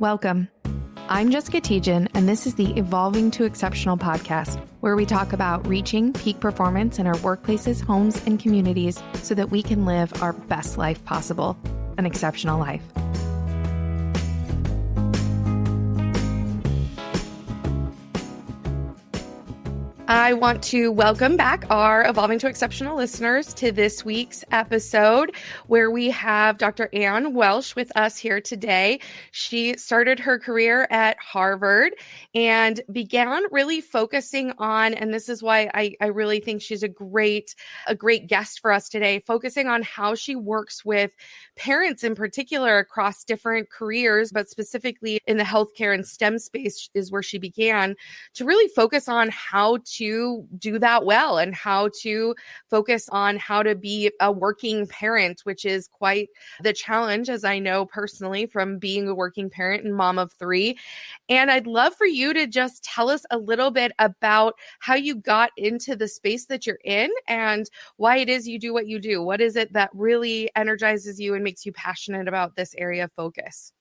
Welcome. I'm Jessica Tejan, and this is the Evolving to Exceptional podcast, where we talk about reaching peak performance in our workplaces, homes, and communities so that we can live our best life possible, an exceptional life. I want to welcome back our Evolving to Exceptional listeners to this week's episode, where we have Dr. Ann Welsh with us here today. She started her career at Harvard and began really focusing on, and this is why I really think she's a great guest for us today, focusing on how she works with parents in particular across different careers, but specifically in the healthcare and STEM space is where she began to really focus on how to do that well and how to focus on how to be a working parent, which is quite the challenge, as I know personally from being a working parent and mom of 3. And I'd love for you to just tell us a little bit about how you got into the space that you're in and why it is you do what you do. What is it that really energizes you and makes you passionate about this area of focus?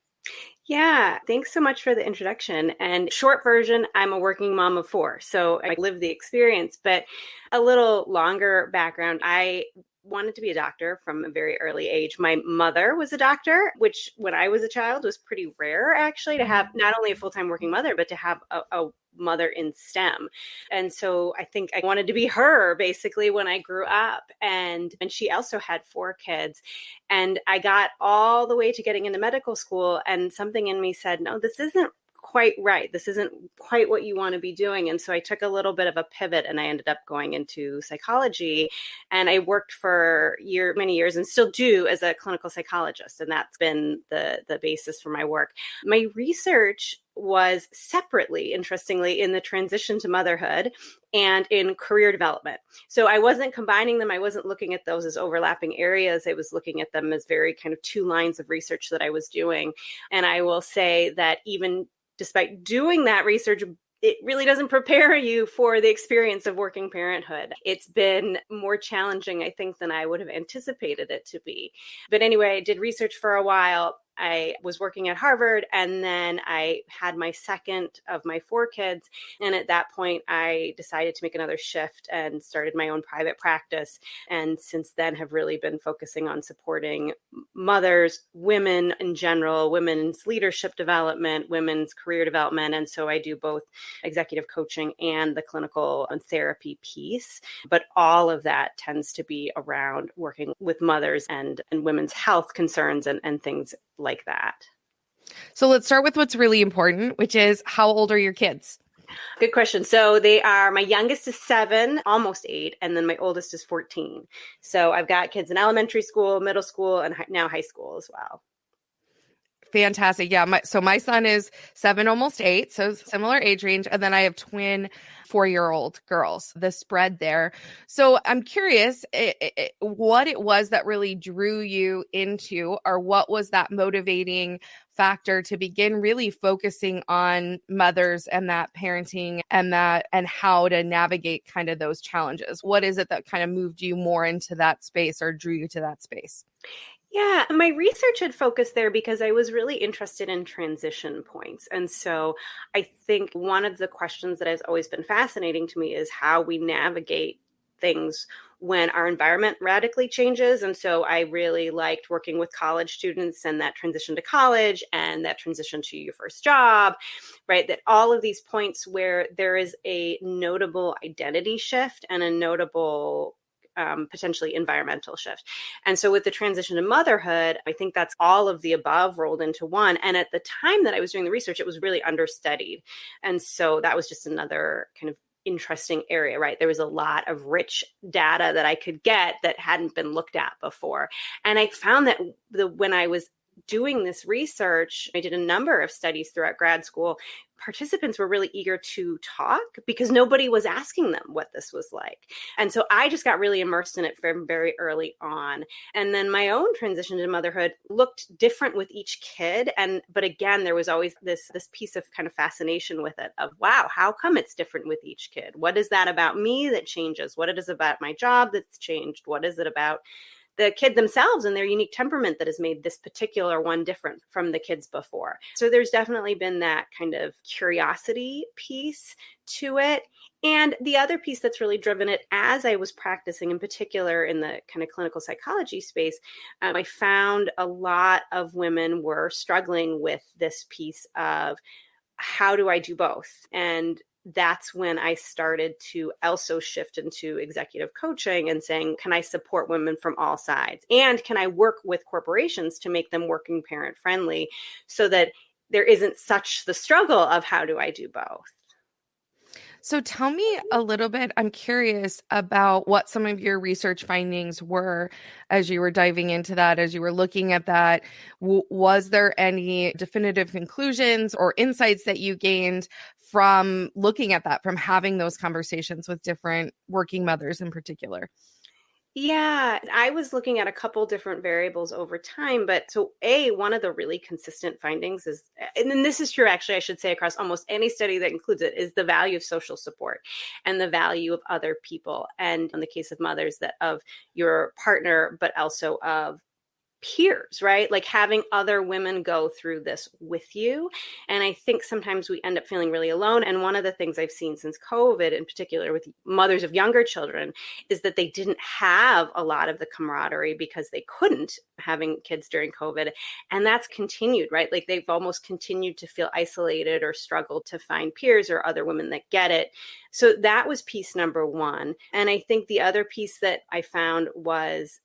Yeah, thanks so much for the introduction. And short version, I'm a working mom of 4, so I lived the experience, but a little longer background. I wanted to be a doctor from a very early age. My mother was a doctor, which when I was a child was pretty rare actually to have not only a full-time working mother, but to have a mother in STEM. And so I think I wanted to be her basically when I grew up. And she also had 4 kids. And I got all the way to getting into medical school, and something in me said, no, this isn't quite right. This isn't quite what you want to be doing. And so I took a little bit of a pivot and I ended up going into psychology. And I worked for many years and still do as a clinical psychologist. And that's been the basis for my work. My research was separately, interestingly, in the transition to motherhood and in career development. So I wasn't combining them. I wasn't looking at those as overlapping areas. I was looking at them as very kind of 2 lines of research that I was doing. And I will say that even despite doing that research, it really doesn't prepare you for the experience of working parenthood. It's been more challenging, I think, than I would have anticipated it to be. But anyway, I did research for a while. I was working at Harvard, and then I had my second of my 4 kids. And at that point, I decided to make another shift and started my own private practice. And since then have really been focusing on supporting mothers, women in general, women's leadership development, women's career development. And so I do both executive coaching and the clinical and therapy piece. But all of that tends to be around working with mothers and women's health concerns and things like that. So let's start with what's really important, which is how old are your kids? Good question. So my youngest is 7, almost 8, and then my oldest is 14. So I've got kids in elementary school, middle school, and now high school as well. Fantastic. Yeah. My son is 7, almost 8. So similar age range. And then I have twin 4-year-old girls, the spread there. So I'm curious what it was that really drew you into, or what was that motivating factor to begin really focusing on mothers and that parenting and how to navigate kind of those challenges. What is it that kind of moved you more into that space or drew you to that space? Yeah, my research had focused there because I was really interested in transition points. And so I think one of the questions that has always been fascinating to me is how we navigate things when our environment radically changes. And so I really liked working with college students and that transition to college and that transition to your first job, right? That all of these points where there is a notable identity shift and a notable potentially environmental shift. And so with the transition to motherhood, I think that's all of the above rolled into one. And at the time that I was doing the research, it was really understudied. And so that was just another kind of interesting area, right? There was a lot of rich data that I could get that hadn't been looked at before. And I found that when I was doing this research, I did a number of studies throughout grad school. Participants were really eager to talk because nobody was asking them what this was like. And so I just got really immersed in it from very early on. And then my own transition to motherhood looked different with each kid. But again, there was always this piece of kind of fascination with it of, wow, how come it's different with each kid? What is that about me that changes? What it is about my job that's changed? What is it about the kid themselves and their unique temperament that has made this particular one different from the kids before. So there's definitely been that kind of curiosity piece to it. And the other piece that's really driven it as I was practicing, in particular in the kind of clinical psychology space, I found a lot of women were struggling with this piece of how do I do both? And that's when I started to also shift into executive coaching and saying, can I support women from all sides? And can I work with corporations to make them working parent friendly so that there isn't such the struggle of how do I do both? So tell me a little bit, I'm curious about what some of your research findings were as you were diving into that, as you were looking at that. Was there any definitive conclusions or insights that you gained from looking at that, from having those conversations with different working mothers in particular? Yeah, I was looking at a couple different variables over time, but so one of the really consistent findings is, and then this is true actually, I should say across almost any study that includes it, is the value of social support and the value of other people. And in the case of mothers, that of your partner, but also of peers, right? Like having other women go through this with you. And I think sometimes we end up feeling really alone. And one of the things I've seen since COVID, in particular with mothers of younger children, is that they didn't have a lot of the camaraderie because they couldn't, having kids during COVID. And that's continued, right? Like they've almost continued to feel isolated or struggle to find peers or other women that get it. So that was piece number one. And I think the other piece that I found was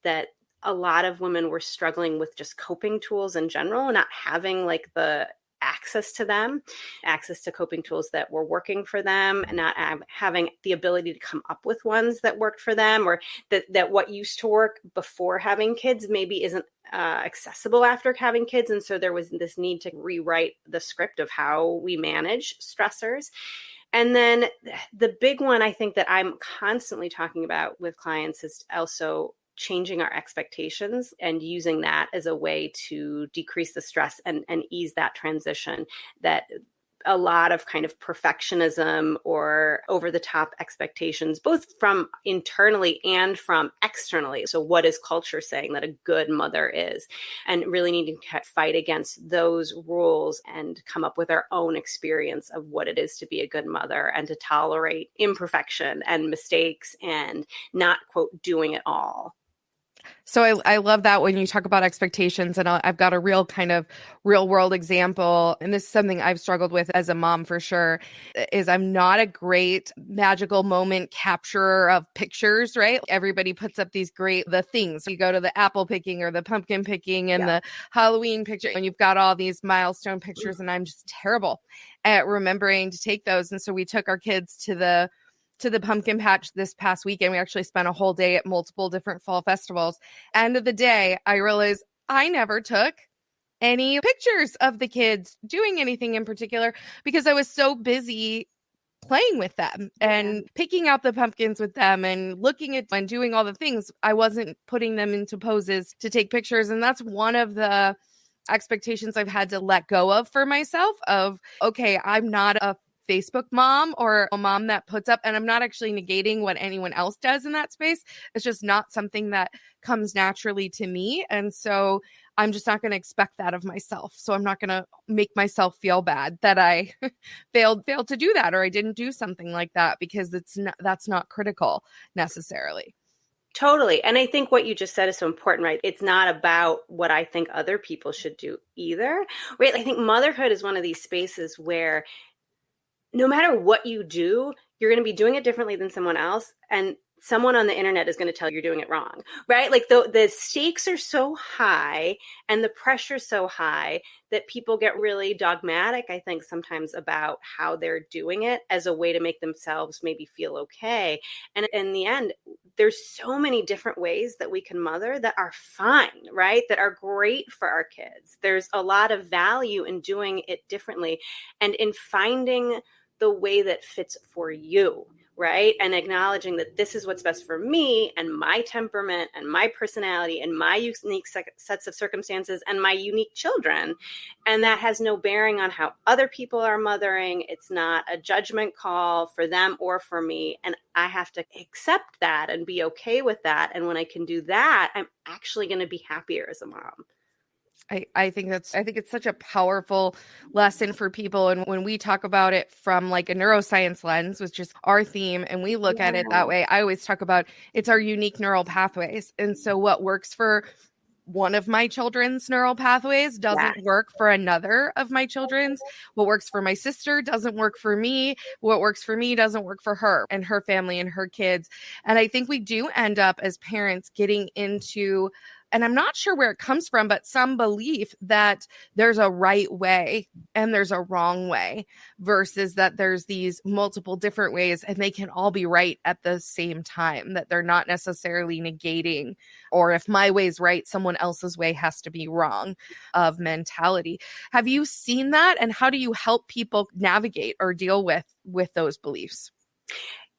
that a lot of women were struggling with just coping tools in general, not having like the access to them, access to coping tools that were working for them, and not having the ability to come up with ones that worked for them, or that what used to work before having kids maybe isn't accessible after having kids. And so there was this need to rewrite the script of how we manage stressors. And then the big one I think that I'm constantly talking about with clients is also changing our expectations and using that as a way to decrease the stress and ease that transition, that a lot of kind of perfectionism or over the top expectations, both from internally and from externally. So what is culture saying that a good mother is? And really needing to fight against those rules and come up with our own experience of what it is to be a good mother and to tolerate imperfection and mistakes and not, quote, doing it all. So I love that when you talk about expectations, and I've got a real kind of real world example. And this is something I've struggled with as a mom for sure, is I'm not a great magical moment capturer of pictures, right? Everybody puts up these the things. You go to the apple picking or the pumpkin picking and the Halloween picture, and you've got all these milestone pictures, and I'm just terrible at remembering to take those. And so we took our kids to the pumpkin patch this past weekend. We actually spent a whole day at multiple different fall festivals. End of the day, I realized I never took any pictures of the kids doing anything in particular because I was so busy playing with them and picking out the pumpkins with them and looking at and doing all the things. I wasn't putting them into poses to take pictures. And that's one of the expectations I've had to let go of for myself of, okay, I'm not a Facebook mom or a mom that puts up, and I'm not actually negating what anyone else does in that space. It's just not something that comes naturally to me. And so I'm just not going to expect that of myself. So I'm not going to make myself feel bad that I failed to do that, or I didn't do something like that, because that's not critical necessarily. Totally. And I think what you just said is so important, right? It's not about what I think other people should do either, right? I think motherhood is one of these spaces where no matter what you do, you're going to be doing it differently than someone else. And someone on the internet is going to tell you you're doing it wrong, right? Like the stakes are so high and the pressure so high that people get really dogmatic, I think, sometimes about how they're doing it as a way to make themselves maybe feel okay. And in the end, there's so many different ways that we can mother that are fine, right? That are great for our kids. There's a lot of value in doing it differently and in finding the way that fits for you, right? And acknowledging that this is what's best for me and my temperament and my personality and my unique sets of circumstances and my unique children. And that has no bearing on how other people are mothering. It's not a judgment call for them or for me. And I have to accept that and be okay with that. And when I can do that, I'm actually going to be happier as a mom. I think it's such a powerful lesson for people. And when we talk about it from like a neuroscience lens, which is our theme, and we look at it that way, I always talk about it's our unique neural pathways. And so what works for one of my children's neural pathways doesn't work for another of my children's. What works for my sister doesn't work for me. What works for me doesn't work for her and her family and her kids. And I think we do end up as parents getting into, and I'm not sure where it comes from, but some belief that there's a right way and there's a wrong way versus that there's these multiple different ways and they can all be right at the same time, that they're not necessarily negating, or if my way's right, someone else's way has to be wrong of mentality. Have you seen that? And how do you help people navigate or deal with those beliefs?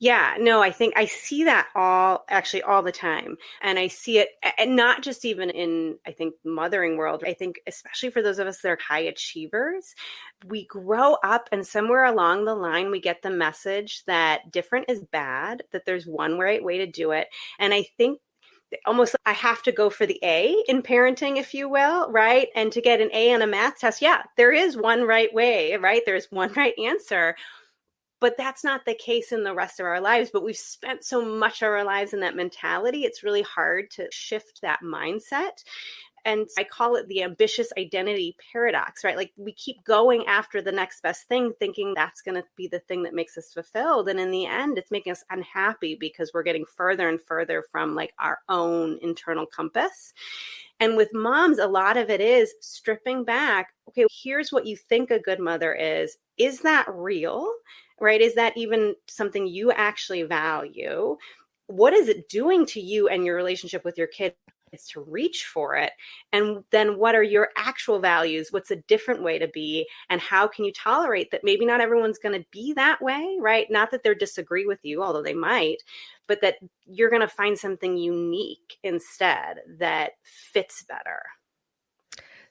Yeah, no, I think I see that all the time. And I see it, and not just even in, I think, mothering world. I think especially for those of us that are high achievers, we grow up and somewhere along the line, we get the message that different is bad, that there's one right way to do it. And I think almost I have to go for the A in parenting, if you will, right? And to get an A on a math test, yeah, there is one right way, right? There's one right answer. But that's not the case in the rest of our lives. But we've spent so much of our lives in that mentality. It's really hard to shift that mindset. And I call it the ambitious identity paradox, right? Like we keep going after the next best thing, thinking that's going to be the thing that makes us fulfilled. And in the end, it's making us unhappy because we're getting further and further from like our own internal compass. And with moms, a lot of it is stripping back. Okay, here's what you think a good mother is. Is that real? Right? Is that even something you actually value? What is it doing to you and your relationship with your kids to reach for it? And then what are your actual values? What's a different way to be? And how can you tolerate that maybe not everyone's going to be that way, right? Not that they disagree with you, although they might, but that you're going to find something unique instead that fits better.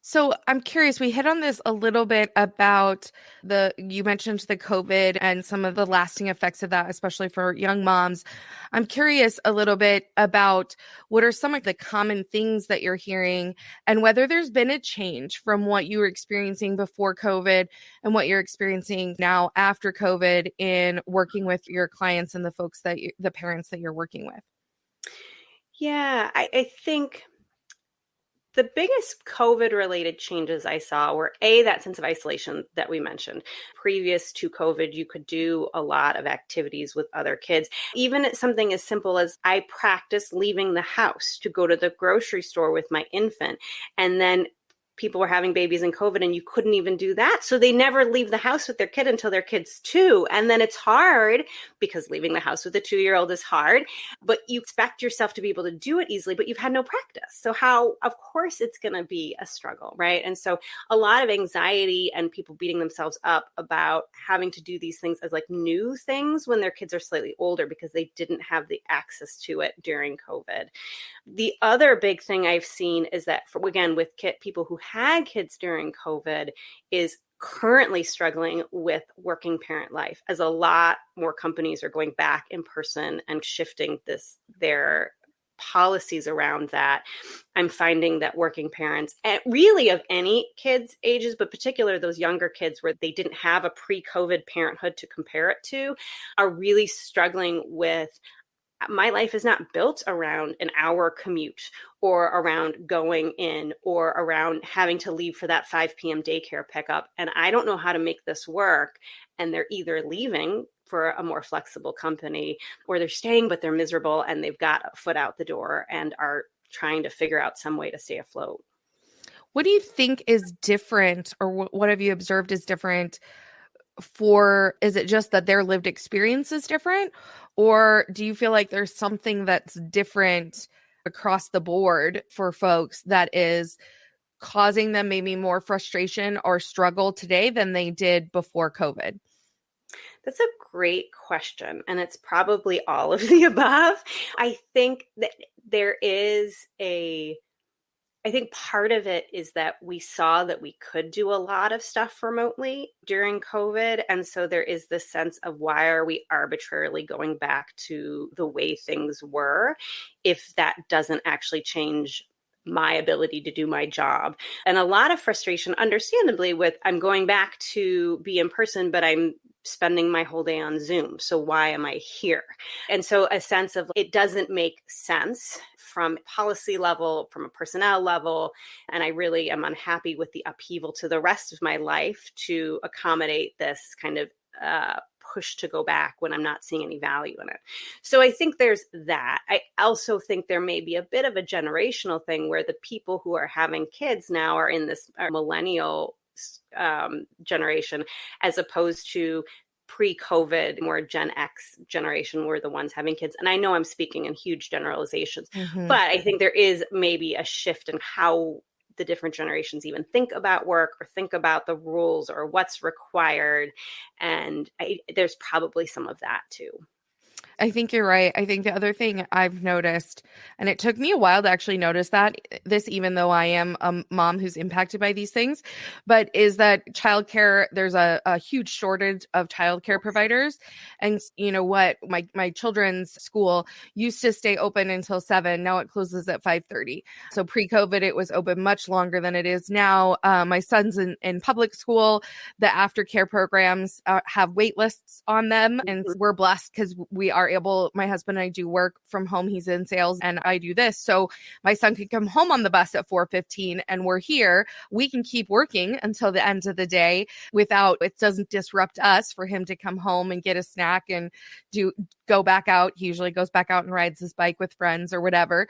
So I'm curious, we hit on this a little bit about you mentioned the COVID and some of the lasting effects of that, especially for young moms. I'm curious a little bit about what are some of the common things that you're hearing and whether there's been a change from what you were experiencing before COVID and what you're experiencing now after COVID in working with your clients and the parents that you're working with. Yeah, I think the biggest COVID-related changes I saw were that sense of isolation that we mentioned. Previous to COVID, you could do a lot of activities with other kids. Even something as simple as I practiced leaving the house to go to the grocery store with my infant. And then people were having babies in COVID and you couldn't even do that. So they never leave the house with their kid until their kid's 2. And then it's hard because leaving the house with a 2-year-old is hard, but you expect yourself to be able to do it easily, but you've had no practice. So of course it's going to be a struggle, right? And so a lot of anxiety and people beating themselves up about having to do these things as like new things when their kids are slightly older because they didn't have the access to it during COVID. The other big thing I've seen is that, again, with people who had kids during COVID is currently struggling with working parent life, as a lot more companies are going back in person and shifting their policies around that. I'm finding that working parents, really of any kids' ages, but particularly those younger kids where they didn't have a pre-COVID parenthood to compare it to, are really struggling with, my life is not built around an hour commute or around going in or around having to leave for that 5 p.m. daycare pickup. And I don't know how to make this work. And they're either leaving for a more flexible company or they're staying, but they're miserable and they've got a foot out the door and are trying to figure out some way to stay afloat. What do you think is different, or what have you observed is different is it just that their lived experience is different? Or do you feel like there's something that's different across the board for folks that is causing them maybe more frustration or struggle today than they did before COVID? That's a great question. And it's probably all of the above. I think that there is I think part of it is that we saw that we could do a lot of stuff remotely during COVID. And so there is this sense of why are we arbitrarily going back to the way things were if that doesn't actually change my ability to do my job. And a lot of frustration, understandably, with I'm going back to be in person, but I'm spending my whole day on Zoom. So why am I here? And so a sense of it doesn't make sense from policy level, from a personnel level. And I really am unhappy with the upheaval to the rest of my life to accommodate this kind of push to go back when I'm not seeing any value in it. So I think there's that. I also think there may be a bit of a generational thing where the people who are having kids now are in this millennial generation, as opposed to pre-COVID, more Gen X generation were the ones having kids. And I know I'm speaking in huge generalizations, but I think there is maybe a shift in how the different generations even think about work or think about the rules or what's required. And there's probably some of that too. I think you're right. I think the other thing I've noticed, and it took me a while to actually notice this, even though I am a mom who's impacted by these things, but is that childcare, there's a huge shortage of childcare providers. And you know what? My children's school used to stay open until 7. Now it closes at 5:30. So pre-COVID, it was open much longer than it is now. My son's in public school. The aftercare programs have wait lists on them. And we're blessed because we are able, my husband and I do work from home. He's in sales and I do this. So my son could come home on the bus at 4:15 and we're here. We can keep working until the end of the day without, it doesn't disrupt us for him to come home and get a snack and go back out. He usually goes back out and rides his bike with friends or whatever.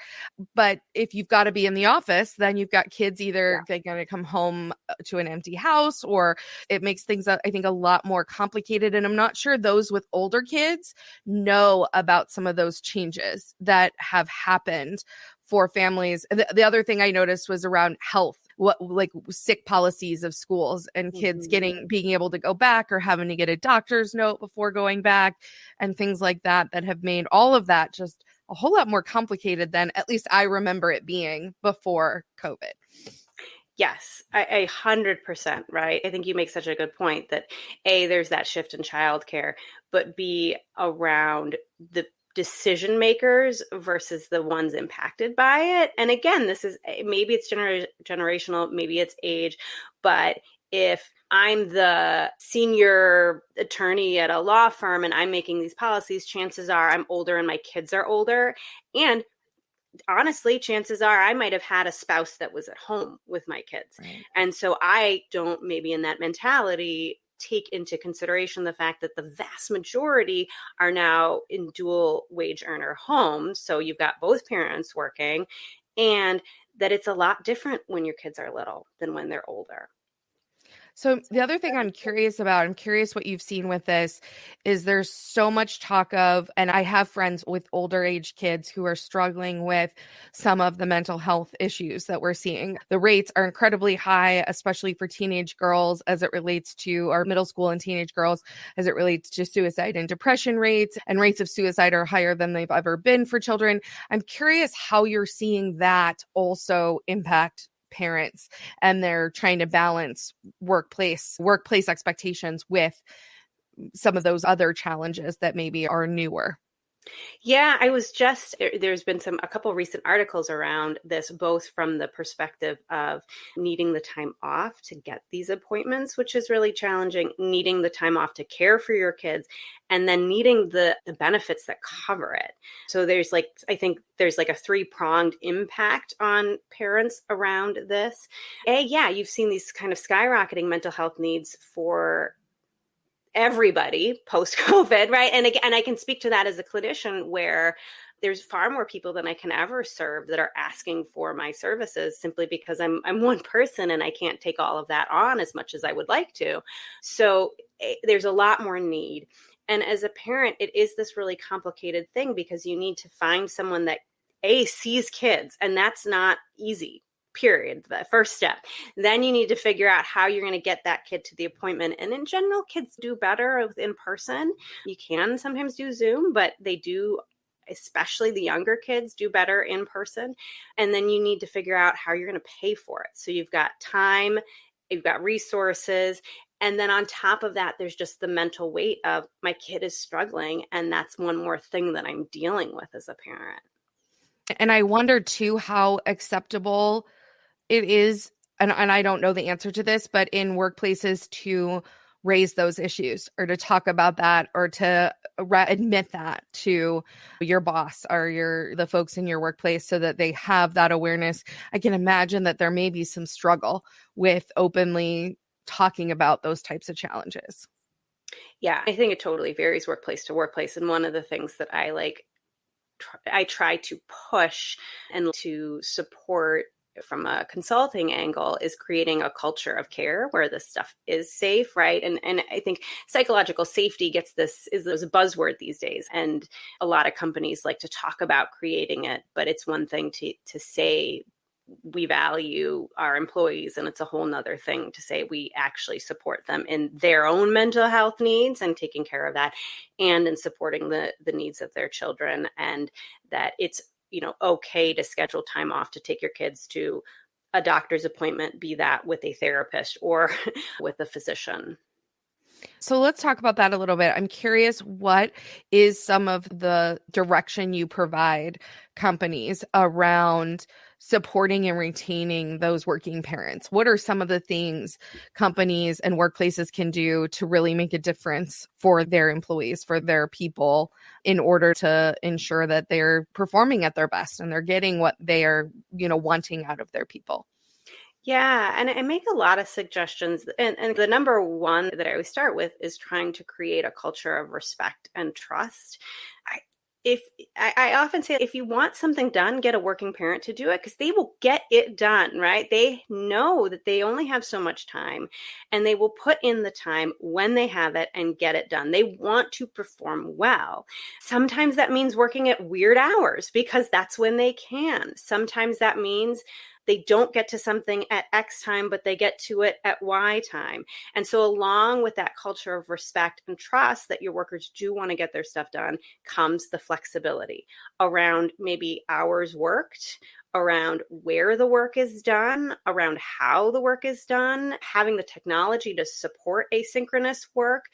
But if you've got to be in the office, then you've got kids either they're going to come home to an empty house, or it makes things, I think, a lot more complicated. And I'm not sure those with older kids know about some of those changes that have happened for families. The other thing I noticed was around health, like sick policies of schools and kids being able to go back or having to get a doctor's note before going back and things like that have made all of that just a whole lot more complicated than at least I remember it being before COVID. Yes, 100%, right? I think you make such a good point that A, there's that shift in childcare, but B, around the decision makers versus the ones impacted by it. And again, this is maybe it's generational, maybe it's age, but if I'm the senior attorney at a law firm and I'm making these policies, chances are I'm older and my kids are older. And honestly, chances are I might have had a spouse that was at home with my kids. Right. And so I don't, maybe in that mentality, take into consideration the fact that the vast majority are now in dual wage earner homes. So you've got both parents working, and that it's a lot different when your kids are little than when they're older. So the other thing I'm curious what you've seen with this, is there's so much talk of, and I have friends with older age kids who are struggling with some of the mental health issues that we're seeing. The rates are incredibly high, especially for teenage girls as it relates to our middle school and teenage girls, as it relates to suicide and depression rates, and rates of suicide are higher than they've ever been for children. I'm curious how you're seeing that also impact parents and they're trying to balance workplace expectations with some of those other challenges that maybe are newer. Yeah, there's been a couple recent articles around this, both from the perspective of needing the time off to get these appointments, which is really challenging, needing the time off to care for your kids, and then needing the benefits that cover it. So I think there's like a 3-pronged impact on parents around this. You've seen these kind of skyrocketing mental health needs for everybody post-COVID, right? And again, I can speak to that as a clinician, where there's far more people than I can ever serve that are asking for my services simply because I'm one person and I can't take all of that on as much as I would like to. So there's a lot more need. And as a parent, it is this really complicated thing because you need to find someone that sees kids, and that's not easy. period, the first step. Then you need to figure out how you're going to get that kid to the appointment. And in general, kids do better with in person. You can sometimes do Zoom, but they do, especially the younger kids, do better in person. And then you need to figure out how you're going to pay for it. So you've got time, you've got resources. And then on top of that, there's just the mental weight of my kid is struggling. And that's one more thing that I'm dealing with as a parent. And I wonder too how acceptable it is, and I don't know the answer to this, but in workplaces to raise those issues or to talk about that or to admit that to your boss or the folks in your workplace so that they have that awareness. I can imagine that there may be some struggle with openly talking about those types of challenges. Yeah, I think it totally varies workplace to workplace. And one of the things that I try to push and to support from a consulting angle is creating a culture of care where this stuff is safe, right? And I think psychological safety is a buzzword these days. And a lot of companies like to talk about creating it, but it's one thing to say we value our employees, and it's a whole nother thing to say we actually support them in their own mental health needs and taking care of that, and in supporting the needs of their children, and that it's okay to schedule time off to take your kids to a doctor's appointment, be that with a therapist or with a physician. So let's talk about that a little bit. I'm curious, what is some of the direction you provide companies around supporting and retaining those working parents? What are some of the things companies and workplaces can do to really make a difference for their employees, for their people, in order to ensure that they're performing at their best and they're getting what they are, wanting out of their people? Yeah, and I make a lot of suggestions. And the number one that I always start with is trying to create a culture of respect and trust. I often say, if you want something done, get a working parent to do it, because they will get it done, right? They know that they only have so much time, and they will put in the time when they have it and get it done. They want to perform well. Sometimes that means working at weird hours because that's when they can. Sometimes that means they don't get to something at X time, but they get to it at Y time. And so along with that culture of respect and trust that your workers do want to get their stuff done comes the flexibility around maybe hours worked, around where the work is done, around how the work is done, having the technology to support asynchronous work.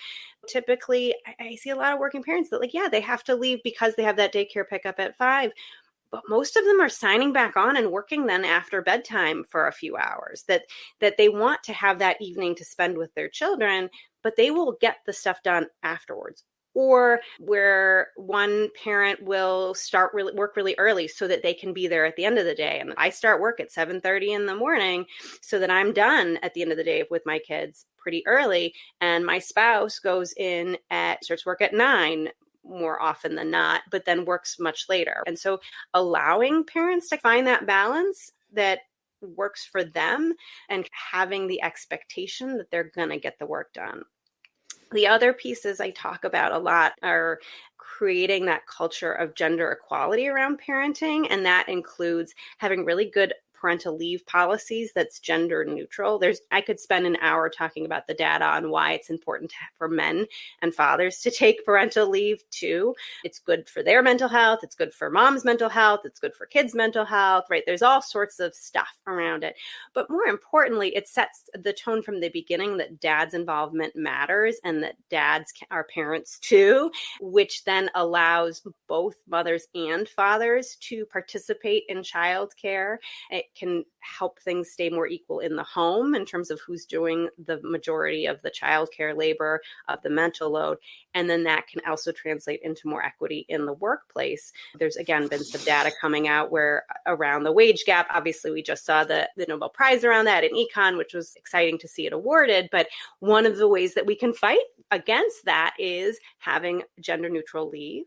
Typically, I see a lot of working parents that they have to leave because they have that daycare pickup at 5. But most of them are signing back on and working then after bedtime for a few hours, that they want to have that evening to spend with their children, but they will get the stuff done afterwards. Or where one parent will work really early so that they can be there at the end of the day. And I start work at 7:30 in the morning so that I'm done at the end of the day with my kids pretty early. And my spouse starts work at 9 more often than not, but then works much later. And so allowing parents to find that balance that works for them and having the expectation that they're going to get the work done. The other pieces I talk about a lot are creating that culture of gender equality around parenting. And that includes having really good parental leave policies that's gender neutral. I could spend an hour talking about the data on why it's important for men and fathers to take parental leave too. It's good for their mental health. It's good for mom's mental health. It's good for kids' mental health, right? There's all sorts of stuff around it. But more importantly, it sets the tone from the beginning that dad's involvement matters and that dads are parents too, which then allows both mothers and fathers to participate in childcare. It can help things stay more equal in the home in terms of who's doing the majority of the childcare labor, of the mental load. And then that can also translate into more equity in the workplace. There's, again, been some data coming out where around the wage gap, obviously we just saw the Nobel Prize around that in econ, which was exciting to see it awarded. But one of the ways that we can fight against that is having gender neutral leave.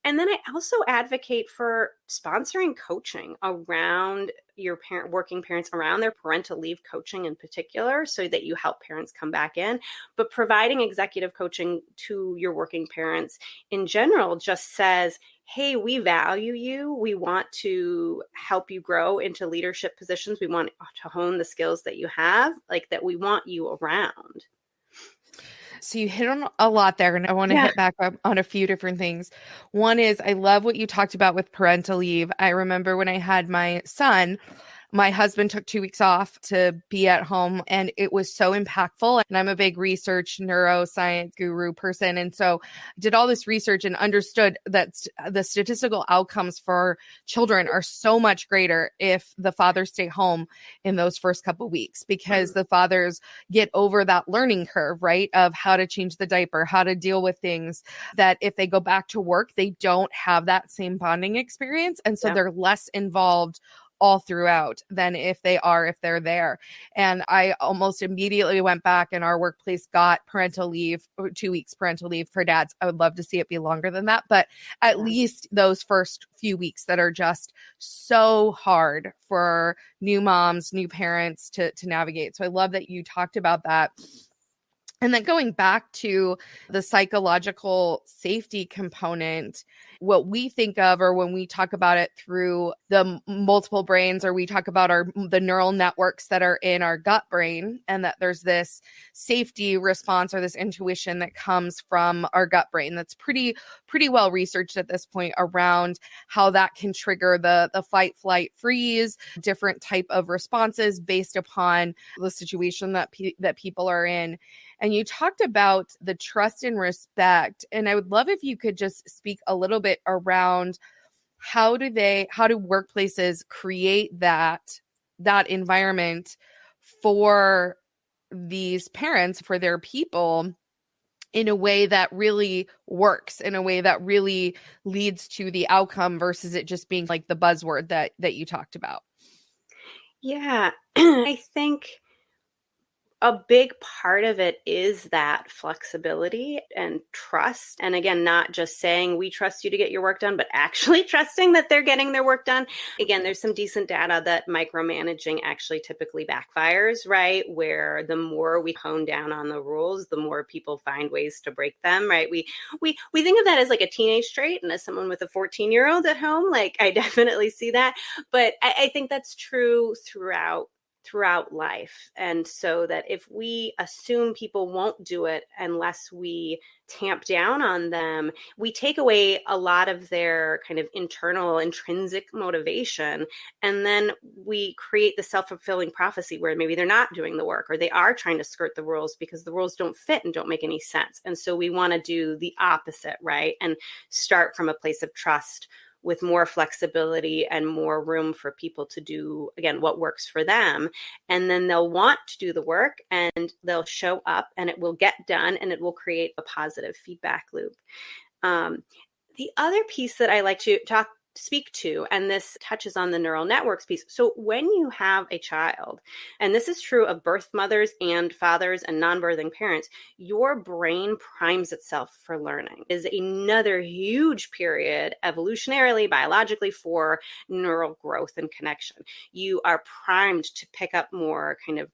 And then I also advocate for sponsoring coaching around your working parents, around their parental leave coaching in particular, so that you help parents come back in. But providing executive coaching to your working parents in general just says, hey, we value you. We want to help you grow into leadership positions. We want to hone the skills that you have, like that we want you around. So you hit on a lot there, and I want to hit back on a few different things. One is, I love what you talked about with parental leave. I remember when I had my son, my husband took 2 weeks off to be at home, and it was so impactful. And I'm a big research neuroscience guru person. And so I did all this research and understood that the statistical outcomes for children are so much greater if the fathers stay home in those first couple of weeks, because the fathers get over that learning curve, right? Of how to change the diaper, how to deal with things, that if they go back to work, they don't have that same bonding experience. And so they're less involved all throughout than if they're there. And I almost immediately went back, and our workplace got parental leave, 2 weeks parental leave for dads. I would love to see it be longer than that, but at least those first few weeks that are just so hard for new moms, new parents to navigate. So I love that you talked about that. And then going back to the psychological safety component, what we think of, or when we talk about it through the multiple brains, or we talk about the neural networks that are in our gut brain, and that there's this safety response or this intuition that comes from our gut brain that's pretty well researched at this point around how that can trigger the fight, flight, freeze, different type of responses based upon the situation that people are in. And you talked about the trust and respect. And I would love if you could just speak a little bit around how do workplaces create that environment for these parents, for their people, in a way that really works, in a way that really leads to the outcome, versus it just being like the buzzword that you talked about. Yeah, I think a big part of it is that flexibility and trust. And again, not just saying we trust you to get your work done, but actually trusting that they're getting their work done. Again, there's some decent data that micromanaging actually typically backfires, right? Where the more we hone down on the rules, the more people find ways to break them, right? We think of that as like a teenage trait, and as someone with a 14-year-old at home, like I definitely see that. But I think that's true throughout life. And so that if we assume people won't do it unless we tamp down on them, we take away a lot of their kind of internal intrinsic motivation. And then we create the self-fulfilling prophecy where maybe they're not doing the work, or they are trying to skirt the rules because the rules don't fit and don't make any sense. And so we want to do the opposite, right? And start from a place of trust, with more flexibility and more room for people to do, again, what works for them. And then they'll want to do the work, and they'll show up, and it will get done, and it will create a positive feedback loop. The other piece that I like to speak to, and this touches on the neural networks piece. So when you have a child, and this is true of birth mothers and fathers and non-birthing parents, your brain primes itself for learning. It is another huge period evolutionarily, biologically, for neural growth and connection. You are primed to pick up more kind of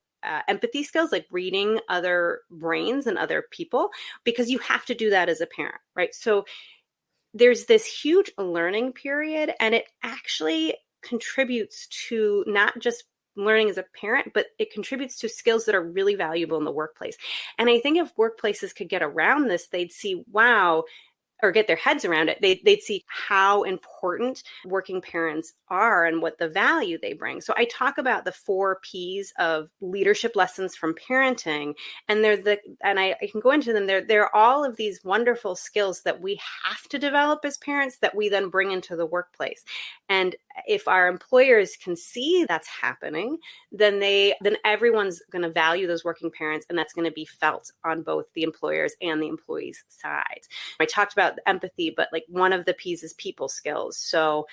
empathy skills, like reading other brains and other people, because you have to do that as a parent, right? So there's this huge learning period, and it actually contributes to not just learning as a parent, but it contributes to skills that are really valuable in the workplace. And I think if workplaces could get around this, they'd see, wow, or get their heads around it, they'd see how important working parents are and what the value they bring. So I talk about the 4 Ps of leadership lessons from parenting, and I can go into them. They're all of these wonderful skills that we have to develop as parents that we then bring into the workplace. And if our employers can see that's happening, then everyone's going to value those working parents, and that's going to be felt on both the employers and the employees' sides. I talked about empathy, but like one of the P's is people skills. So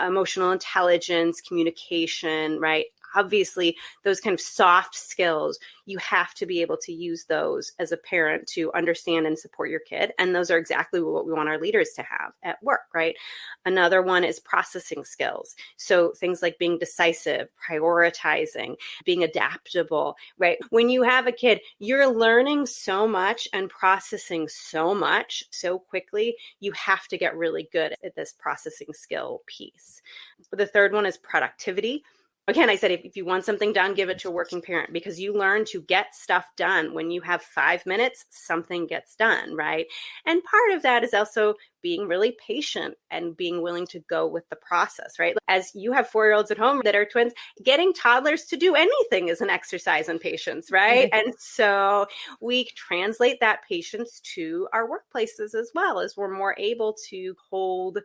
emotional intelligence, communication, right? obviously those kind of soft skills, you have to be able to use those as a parent to understand and support your kid. And those are exactly what we want our leaders to have at work, right? Another one is processing skills. So things like being decisive, prioritizing, being adaptable, right? When you have a kid, you're learning so much and processing so much so quickly. You have to get really good at this processing skill piece. The third one is productivity. Again, I said, if you want something done, give it to a working parent, because you learn to get stuff done. When you have 5 minutes, something gets done, right? And part of that is also being really patient and being willing to go with the process, right? As you have 4-year-olds at home that are twins, getting toddlers to do anything is an exercise in patience, right? And so we translate that patience to our workplaces as well, as we're more able to hold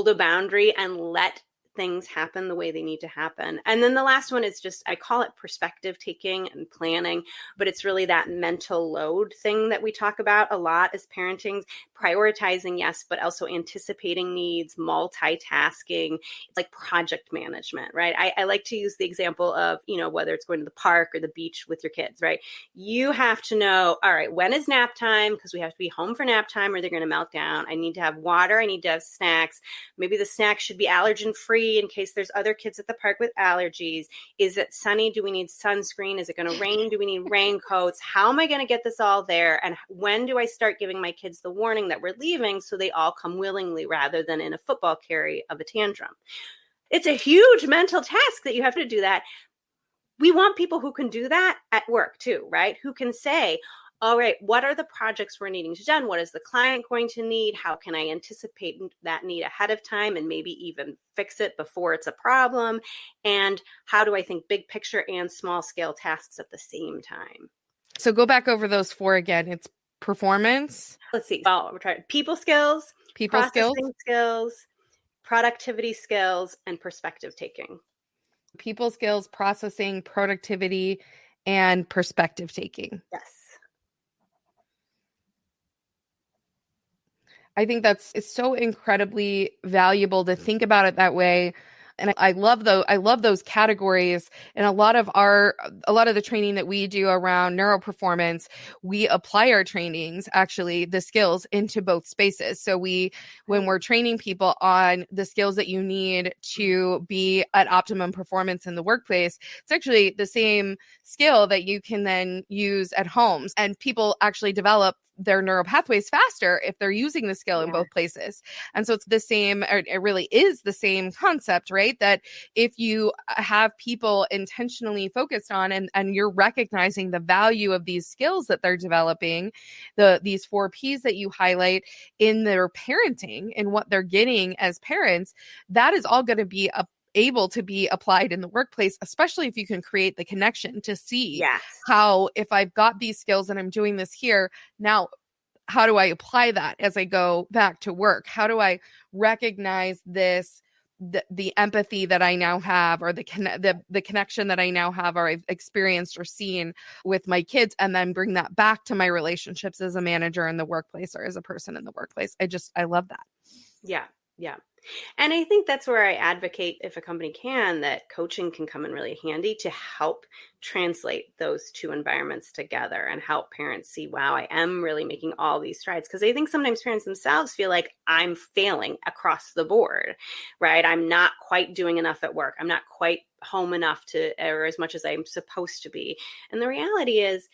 a boundary and let things happen the way they need to happen. And then the last one is just, I call it perspective taking and planning, but it's really that mental load thing that we talk about a lot as parenting, prioritizing, yes, but also anticipating needs, multitasking. It's like project management, right? I like to use the example of, whether it's going to the park or the beach with your kids, right? You have to know, all right, when is nap time? Because we have to be home for nap time or they're going to melt down. I need to have water. I need to have snacks. Maybe the snacks should be allergen free in case there's other kids at the park with allergies. Is it sunny? Do we need sunscreen? Is it going to rain? Do we need raincoats? How am I going to get this all there? And when do I start giving my kids the warning that we're leaving so they all come willingly rather than in a football carry of a tantrum? It's a huge mental task that you have to do that. We want people who can do that at work too, right? Who can say, all right, what are the projects we're needing to done? What is the client going to need? How can I anticipate that need ahead of time and maybe even fix it before it's a problem? And how do I think big picture and small scale tasks at the same time? So go back over those 4 again. It's performance. Let's see. Well, we're trying people skills, processing skills, productivity skills, and perspective taking. People skills, processing, productivity, and perspective taking. Yes. I think it's so incredibly valuable to think about it that way. And I love those categories. And a lot of the training that we do around neuroperformance, we apply our trainings, actually the skills, into both spaces. So when we're training people on the skills that you need to be at optimum performance in the workplace, it's actually the same skill that you can then use at home. And people actually develop their neural pathways faster if they're using the skill in both places. And so it's the same, or it really is the same concept, right? That if you have people intentionally focused on and you're recognizing the value of these skills that they're developing, these 4 Ps that you highlight in their parenting and what they're getting as parents, that is all going to be able to be applied in the workplace, especially if you can create the connection to see how, if I've got these skills and I'm doing this here, now how do I apply that as I go back to work? How do I recognize this, the empathy that I now have, or the connection that I now have, or I've experienced or seen with my kids, and then bring that back to my relationships as a manager in the workplace or as a person in the workplace. I love that. Yeah. Yeah. And I think that's where I advocate, if a company can, that coaching can come in really handy to help translate those 2 environments together and help parents see, wow, I am really making all these strides. Because I think sometimes parents themselves feel like I'm failing across the board, right? I'm not quite doing enough at work. I'm not quite home enough or as much as I'm supposed to be. And the reality is,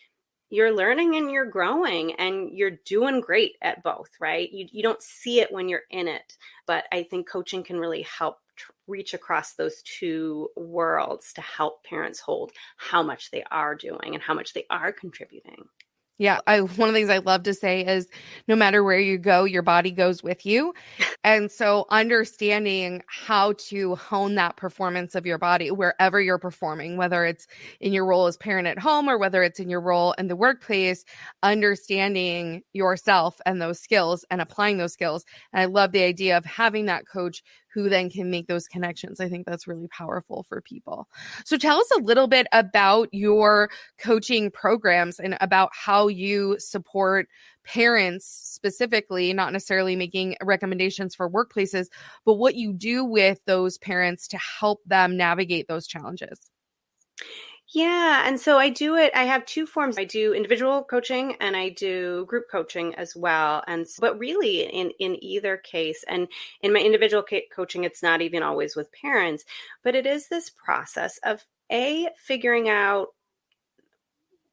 you're learning and you're growing and you're doing great at both, right? You don't see it when you're in it, but I think coaching can really help reach across those 2 worlds to help parents hold how much they are doing and how much they are contributing. Yeah. One of the things I love to say is, no matter where you go, your body goes with you. And so understanding how to hone that performance of your body wherever you're performing, whether it's in your role as parent at home or whether it's in your role in the workplace, understanding yourself and those skills and applying those skills. And I love the idea of having that coach who then can make those connections. I think that's really powerful for people. So tell us a little bit about your coaching programs and about how you support parents specifically, not necessarily making recommendations for workplaces, but what you do with those parents to help them navigate those challenges. Yeah. And so I do it. I have two forms. I do individual coaching and I do group coaching as well. But really in either case, and in my individual coaching, it's not even always with parents, but it is this process of figuring out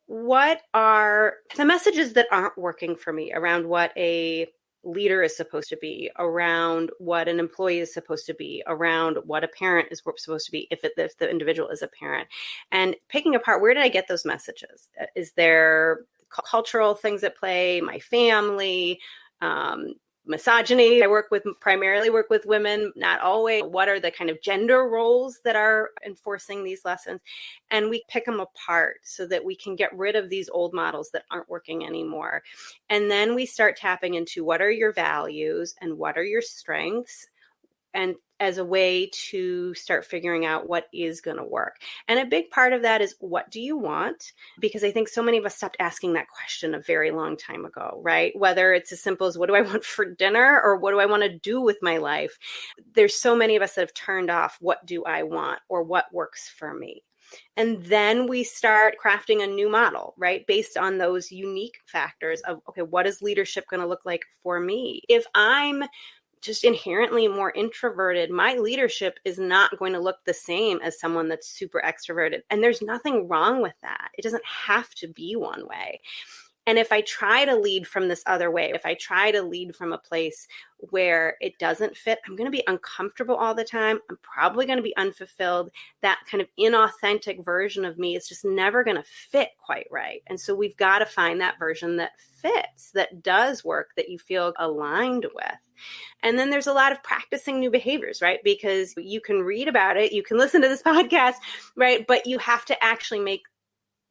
what are the messages that aren't working for me around what a leader is supposed to be, around what an employee is supposed to be, around what a parent is supposed to be, if the individual is a parent, and picking apart, where did I get those messages? Is there cultural things at play, my family, misogyny? Primarily work with women, not always. What are the kind of gender roles that are enforcing these lessons? And we pick them apart so that we can get rid of these old models that aren't working anymore. And then we start tapping into what are your values and what are your strengths, and as a way to start figuring out what is going to work. And a big part of that is, what do you want? Because I think so many of us stopped asking that question a very long time ago, right? Whether it's as simple as, what do I want for dinner, or what do I want to do with my life? There's so many of us that have turned off, what do I want, or what works for me? And then we start crafting a new model, right? Based on those unique factors of, okay, what is leadership going to look like for me? If I'm just inherently more introverted, my leadership is not going to look the same as someone that's super extroverted. And there's nothing wrong with that. It doesn't have to be one way. And if I try to lead from this other way, if I try to lead from a place where it doesn't fit, I'm going to be uncomfortable all the time. I'm probably going to be unfulfilled. That kind of inauthentic version of me is just never going to fit quite right. And so we've got to find that version that fits, that does work, that you feel aligned with. And then there's a lot of practicing new behaviors, right? Because you can read about it, you can listen to this podcast, right? But you have to actually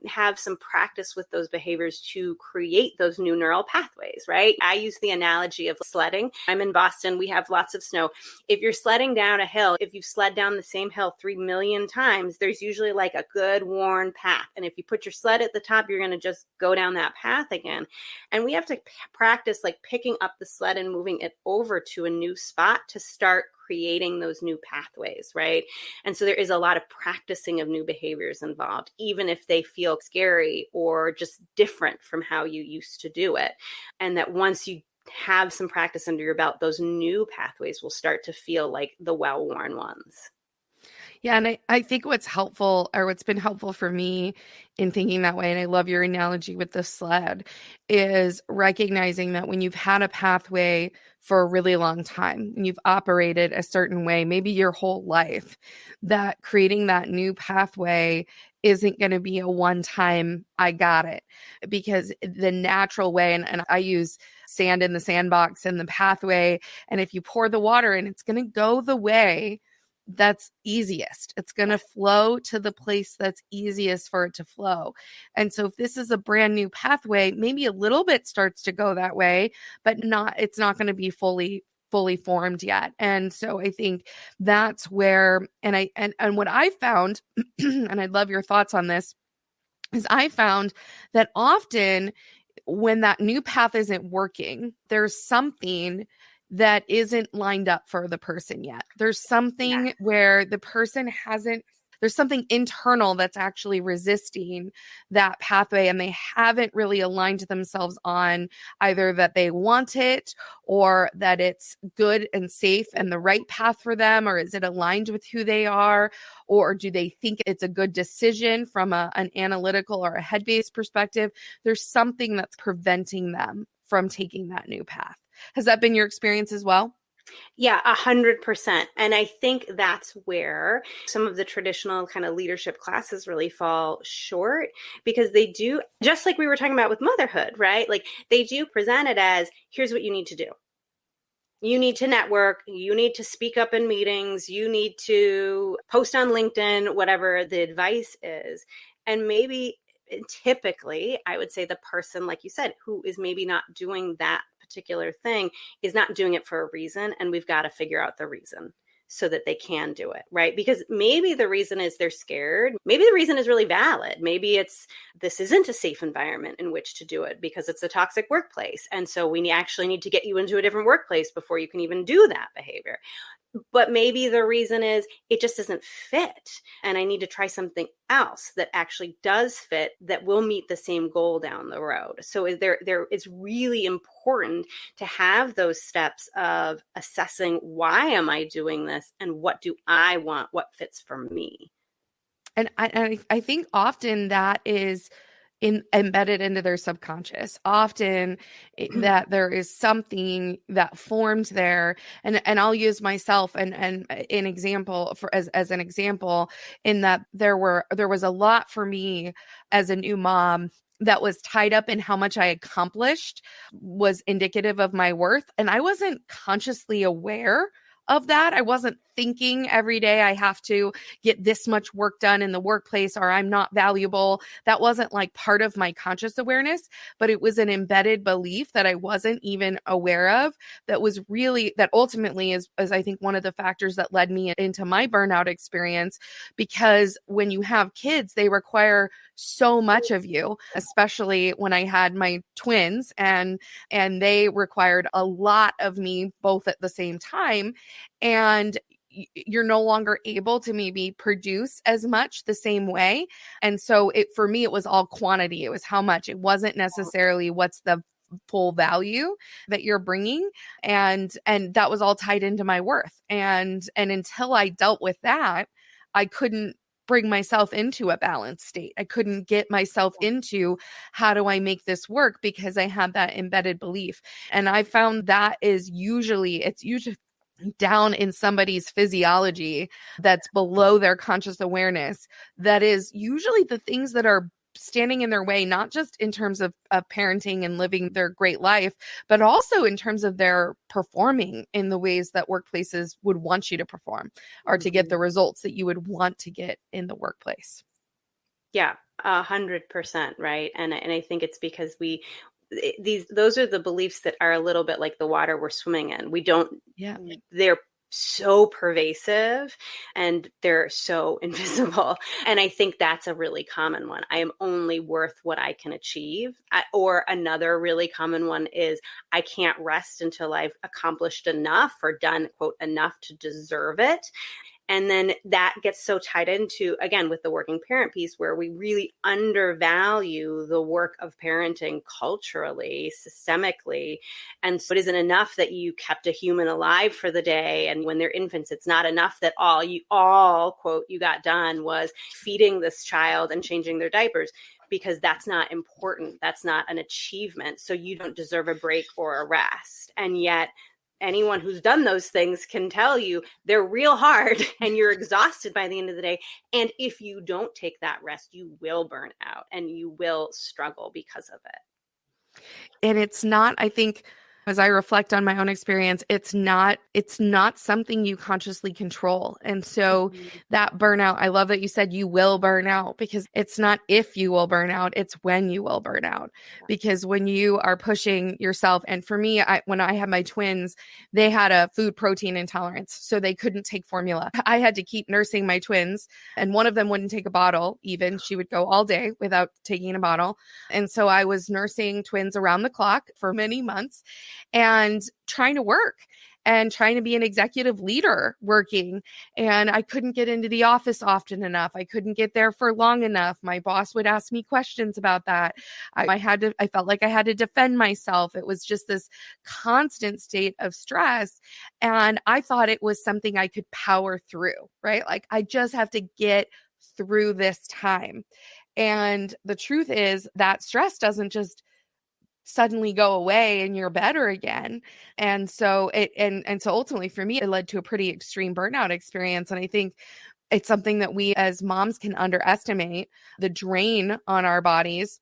have some practice with those behaviors to create those new neural pathways, right? I use the analogy of sledding. I'm in Boston. We have lots of snow. If you're sledding down a hill, if you've sled down the same hill 3 million times, there's usually like a good worn path. And if you put your sled at the top, you're going to just go down that path again. And we have to practice like picking up the sled and moving it over to a new spot to start creating those new pathways, right? And so there is a lot of practicing of new behaviors involved, even if they feel scary or just different from how you used to do it. And that once you have some practice under your belt, those new pathways will start to feel like the well-worn ones. Yeah. And I think what's helpful, or what's been helpful for me in thinking that way, and I love your analogy with the sled, is recognizing that when you've had a pathway for a really long time and you've operated a certain way, maybe your whole life, that creating that new pathway isn't going to be a one-time, I got it. Because the natural way, and I use sand in the sandbox and the pathway, and if you pour the water in, it's going to go the way that's easiest. It's going to flow to the place that's easiest for it to flow. And so if this is a brand new pathway, maybe a little bit starts to go that way, but it's not going to be fully formed yet. And so I think that's where, and what I found, and I'd love your thoughts on this, is I found that often when that new path isn't working, there's something that isn't lined up for the person yet. There's something where the person there's something internal that's actually resisting that pathway, and they haven't really aligned themselves on either that they want it or that it's good and safe and the right path for them, or is it aligned with who they are, or do they think it's a good decision from an analytical or a head-based perspective? There's something that's preventing them from taking that new path. Has that been your experience as well? Yeah, 100%. And I think that's where some of the traditional kind of leadership classes really fall short, because they do, just like we were talking about with motherhood, right? Like they do present it as, here's what you need to do. You need to network, you need to speak up in meetings, you need to post on LinkedIn, whatever the advice is. And maybe typically, I would say the person, like you said, who is maybe not doing that particular thing is not doing it for a reason. And we've got to figure out the reason so that they can do it, right? Because maybe the reason is they're scared. Maybe the reason is really valid. Maybe it's, this isn't a safe environment in which to do it because it's a toxic workplace. And so we actually need to get you into a different workplace before you can even do that behavior. But maybe the reason is it just doesn't fit. And I need to try something else that actually does fit, that will meet the same goal down the road. So it's really important to have those steps of assessing, why am I doing this? And what do I want? What fits for me? And I think often that is embedded into their subconscious. Often that there is something that forms there. And I'll use myself and an example for as an example, in that there was a lot for me as a new mom that was tied up in how much I accomplished was indicative of my worth. And I wasn't consciously aware of that. I wasn't thinking every day I have to get this much work done in the workplace or I'm not valuable. That wasn't like part of my conscious awareness, but it was an embedded belief that I wasn't even aware of, that ultimately is I think one of the factors that led me into my burnout experience. Because when you have kids, they require so much of you, especially when I had my twins, and they required a lot of me both at the same time. And you're no longer able to maybe produce as much the same way. And so for me, it was all quantity. It was how much. It wasn't necessarily what's the full value that you're bringing. And that was all tied into my worth. And until I dealt with that, I couldn't bring myself into a balanced state. I couldn't get myself into, how do I make this work? Because I had that embedded belief. And I found that it's usually down in somebody's physiology that's below their conscious awareness. That is usually the things that are standing in their way, not just in terms of parenting and living their great life, but also in terms of their performing in the ways that workplaces would want you to perform, or to get the results that you would want to get in the workplace. Yeah, 100%, right. And I think it's because those are the beliefs that are a little bit like the water we're swimming in. They're so pervasive and they're so invisible. And I think that's a really common one. I am only worth what I can achieve. Or another really common one is, I can't rest until I've accomplished enough or done, quote, enough to deserve it. And then that gets so tied into, again, with the working parent piece, where we really undervalue the work of parenting culturally, systemically. And so it isn't enough that you kept a human alive for the day. And when they're infants, it's not enough that all, quote, you got done was feeding this child and changing their diapers, because that's not important. That's not an achievement. So you don't deserve a break or a rest. And yet, anyone who's done those things can tell you they're real hard and you're exhausted by the end of the day. And if you don't take that rest, you will burn out and you will struggle because of it. And it's not, I think, as I reflect on my own experience, it's not something you consciously control. And so that burnout, I love that you said you will burn out, because it's not if you will burn out, it's when you will burn out. Because when you are pushing yourself, and for me, when I had my twins, they had a food protein intolerance, so they couldn't take formula. I had to keep nursing my twins, and one of them wouldn't take a bottle even. She would go all day without taking a bottle. And so I was nursing twins around the clock for many months, and trying to work and trying to be an executive leader working. And I couldn't get into the office often enough. I couldn't get there for long enough. My boss would ask me questions about that. I felt like I had to defend myself. It was just this constant state of stress. And I thought it was something I could power through, right? Like, I just have to get through this time. And the truth is that stress doesn't just suddenly go away and you're better again. And so so ultimately for me, it led to a pretty extreme burnout experience. And I think it's something that we as moms can underestimate, the drain on our bodies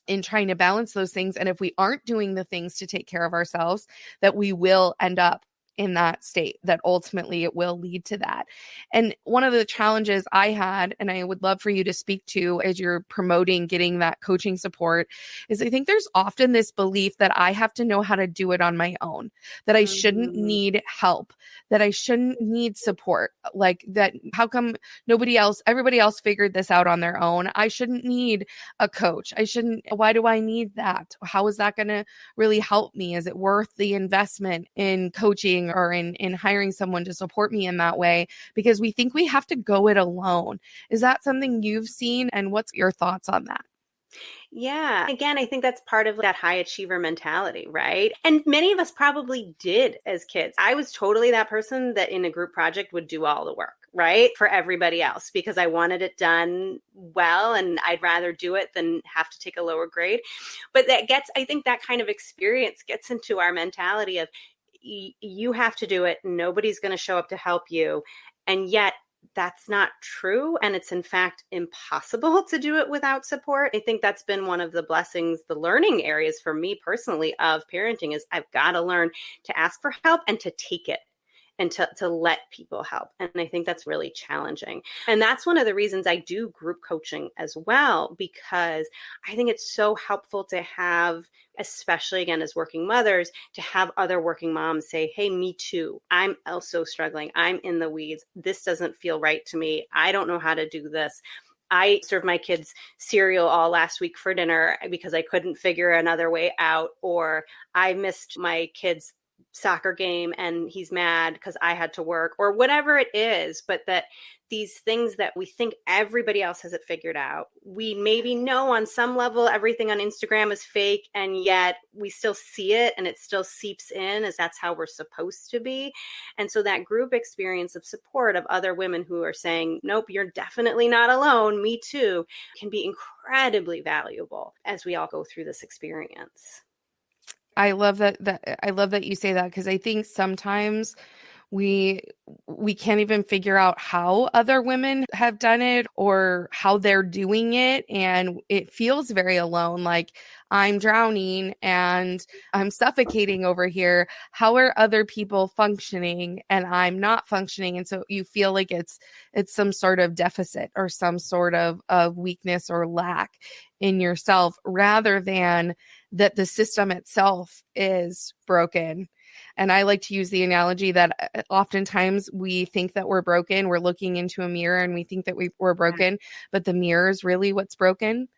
in trying to balance those things. And if we aren't doing the things to take care of ourselves, that we will end up in that state, that ultimately it will lead to that. And one of the challenges I had, and I would love for you to speak to as you're promoting getting that coaching support, is I think there's often this belief that I have to know how to do it on my own, that I shouldn't need help, that I shouldn't need support, like that. How come everybody else figured this out on their own? I shouldn't need a coach. Why do I need that? How is that going to really help me? Is it worth the investment in coaching coaching or in hiring someone to support me in that way, because we think we have to go it alone. Is that something you've seen? And what's your thoughts on that? Yeah. Again, I think that's part of that high achiever mentality, right? And many of us probably did as kids. I was totally that person that in a group project would do all the work, right? For everybody else, because I wanted it done well and I'd rather do it than have to take a lower grade. But I think that kind of experience gets into our mentality of you have to do it. Nobody's going to show up to help you. And yet, that's not true. And it's in fact impossible to do it without support. I think that's been one of the blessings, the learning areas for me personally of parenting is I've got to learn to ask for help and to take it and to let people help. And I think that's really challenging. And that's one of the reasons I do group coaching as well, because I think it's so helpful to have, especially again, as working mothers, to have other working moms say, hey, me too. I'm also struggling. I'm in the weeds. This doesn't feel right to me. I don't know how to do this. I served my kids cereal all last week for dinner because I couldn't figure another way out, or I missed my kids' soccer game and he's mad because I had to work, or whatever it is. But that these things that we think everybody else has it figured out, we maybe know on some level everything on Instagram is fake, and yet we still see it and it still seeps in as that's how we're supposed to be. And so that group experience of support of other women who are saying, nope, you're definitely not alone, me too, can be incredibly valuable as we all go through this experience. I love that you say that, because I think sometimes we can't even figure out how other women have done it or how they're doing it, and it feels very alone, like I'm drowning and I'm suffocating over here. How are other people functioning and I'm not functioning? And so you feel like it's some sort of deficit or some sort of weakness or lack in yourself, rather than that the system itself is broken. And I like to use the analogy that oftentimes we think that we're broken. We're looking into a mirror and we think that we're broken, but the mirror is really what's broken.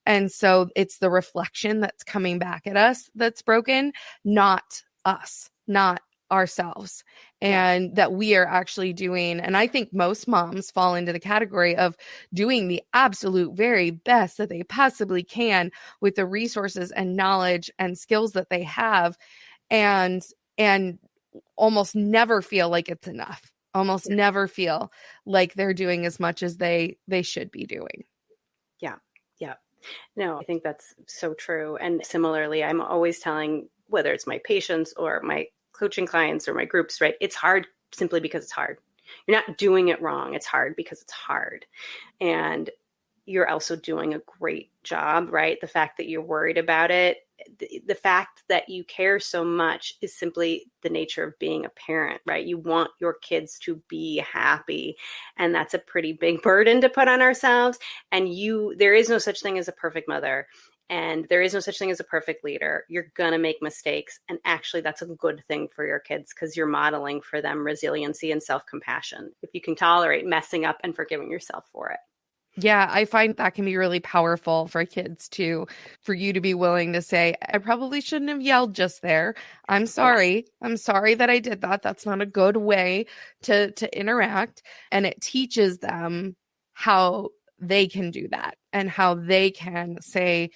And so it's the reflection that's coming back at us that's broken, not us, not ourselves. And that we are actually doing, and I think most moms fall into the category of doing the absolute very best that they possibly can with the resources and knowledge and skills that they have, and almost never feel like it's enough, almost never feel like they're doing as much as they should be doing. Yeah. Yeah. No, I think that's so true. And similarly, I'm always telling, whether it's my patients or my coaching clients or my groups, right? It's hard simply because it's hard. You're not doing it wrong. It's hard because it's hard. And you're also doing a great job, right? The fact that you're worried about it, the fact that you care so much is simply the nature of being a parent, right? You want your kids to be happy. And that's a pretty big burden to put on ourselves. And there is no such thing as a perfect mother. And there is no such thing as a perfect leader. You're going to make mistakes. And actually, that's a good thing for your kids, because you're modeling for them resiliency and self-compassion if you can tolerate messing up and forgiving yourself for it. Yeah, I find that can be really powerful for kids too, for you to be willing to say, I probably shouldn't have yelled just there. I'm sorry. Yeah. I'm sorry that I did that. That's not a good way to interact. And it teaches them how they can do that and how they can say,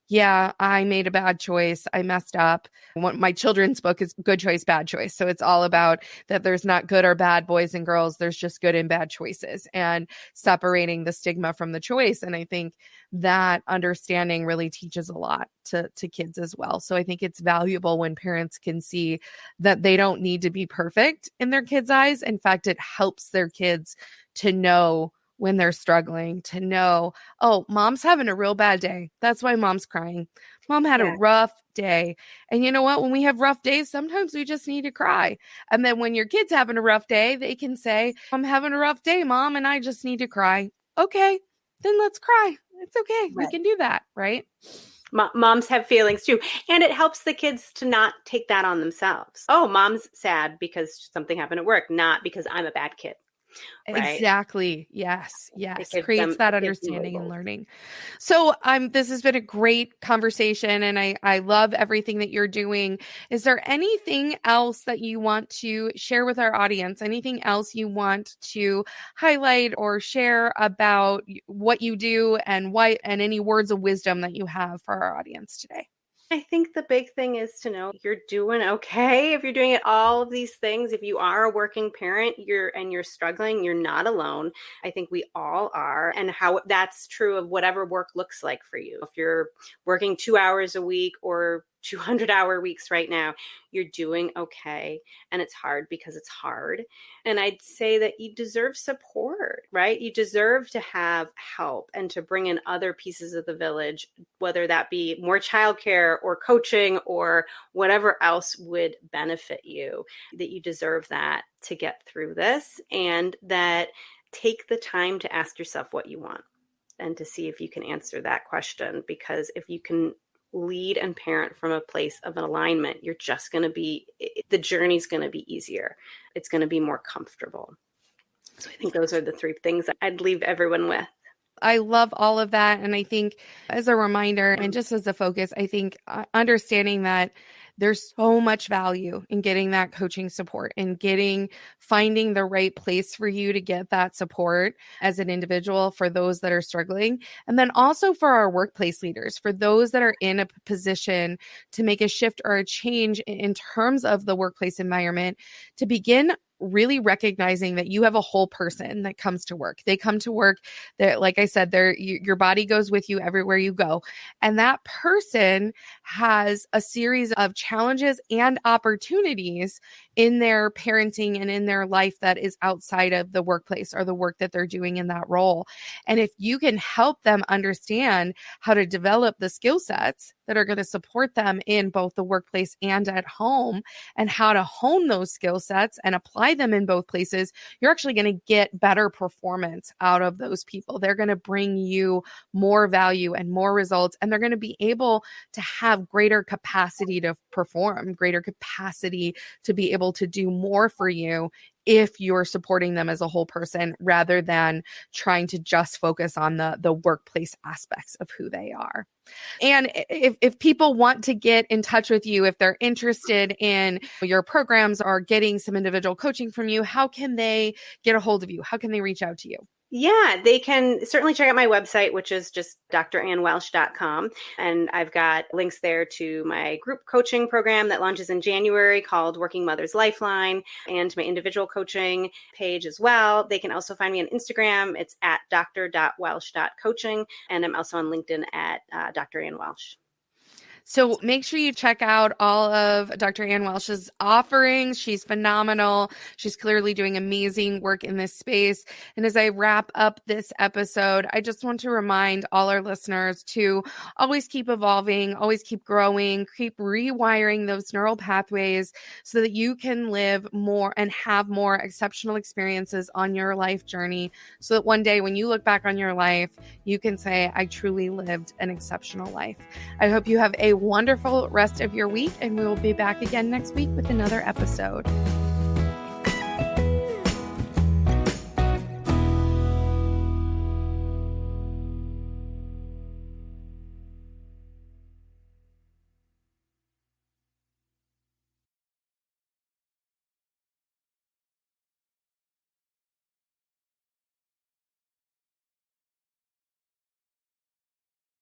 yeah, I made a bad choice. I messed up. My children's book is Good Choice, Bad Choice. So it's all about that there's not good or bad boys and girls. There's just good and bad choices, and separating the stigma from the choice. And I think that understanding really teaches a lot to kids as well. So I think it's valuable when parents can see that they don't need to be perfect in their kids' eyes. In fact, it helps their kids to know when they're struggling, to know, oh, mom's having a real bad day. That's why mom's crying. Mom had a rough day. And you know what? When we have rough days, sometimes we just need to cry. And then when your kid's having a rough day, they can say, I'm having a rough day, mom, and I just need to cry. Okay, then let's cry. It's okay. Right. We can do that, right? Moms have feelings too. And it helps the kids to not take that on themselves. Oh, mom's sad because something happened at work, not because I'm a bad kid. right? Exactly. Yes. It Yes. gives Creates them that understanding and labels. learning. So this has been a great conversation and I love everything that you're doing. Is there anything else that you want to share with our audience? Anything else you want to highlight or share about what you do and why, and any words of wisdom that you have for our audience today? I think the big thing is to know you're doing okay. If you're doing it, all of these things, if you are a working parent, you're struggling, you're not alone. I think we all are. And how that's true of whatever work looks like for you. If you're working 2 hours a week or 200-hour weeks right now, you're doing okay. And it's hard because it's hard. And I'd say that you deserve support, right? You deserve to have help and to bring in other pieces of the village, whether that be more childcare or coaching or whatever else would benefit you, that you deserve that to get through this, and that take the time to ask yourself what you want and to see if you can answer that question. Because if you can lead and parent from a place of an alignment, you're just going to be, the journey's going to be easier. It's going to be more comfortable. So I think those are the three things that I'd leave everyone with. I love all of that. And I think as a reminder and just as a focus, I think understanding that there's so much value in getting that coaching support and finding the right place for you to get that support as an individual for those that are struggling. And then also for our workplace leaders, for those that are in a position to make a shift or a change in terms of the workplace environment, to begin really recognizing that you have a whole person that comes to work. They come to work that, like I said, your body goes with you everywhere you go. And that person has a series of challenges and opportunities in their parenting and in their life that is outside of the workplace or the work that they're doing in that role. And if you can help them understand how to develop the skill sets that are going to support them in both the workplace and at home, and how to hone those skill sets and apply them in both places, you're actually going to get better performance out of those people. They're going to bring you more value and more results, and they're going to be able to have greater capacity to perform, greater capacity to be able to do more for you if you're supporting them as a whole person rather than trying to just focus on the workplace aspects of who they are. And if people want to get in touch with you, if they're interested in your programs or getting some individual coaching from you, how can they get a hold of you? How can they reach out to you? Yeah, they can certainly check out my website, which is just drannwelsh.com. And I've got links there to my group coaching program that launches in January called Working Mother's Lifeline, and my individual coaching page as well. They can also find me on Instagram. It's at dr.welsh.coaching. And I'm also on LinkedIn at Dr. Ann Welsh. So make sure you check out all of Dr. Ann Welsh's offerings. She's phenomenal. She's clearly doing amazing work in this space. And as I wrap up this episode, I just want to remind all our listeners to always keep evolving, always keep growing, keep rewiring those neural pathways so that you can live more and have more exceptional experiences on your life journey. So that one day when you look back on your life, you can say, I truly lived an exceptional life. I hope you have a wonderful rest of your week, and we will be back again next week with another episode.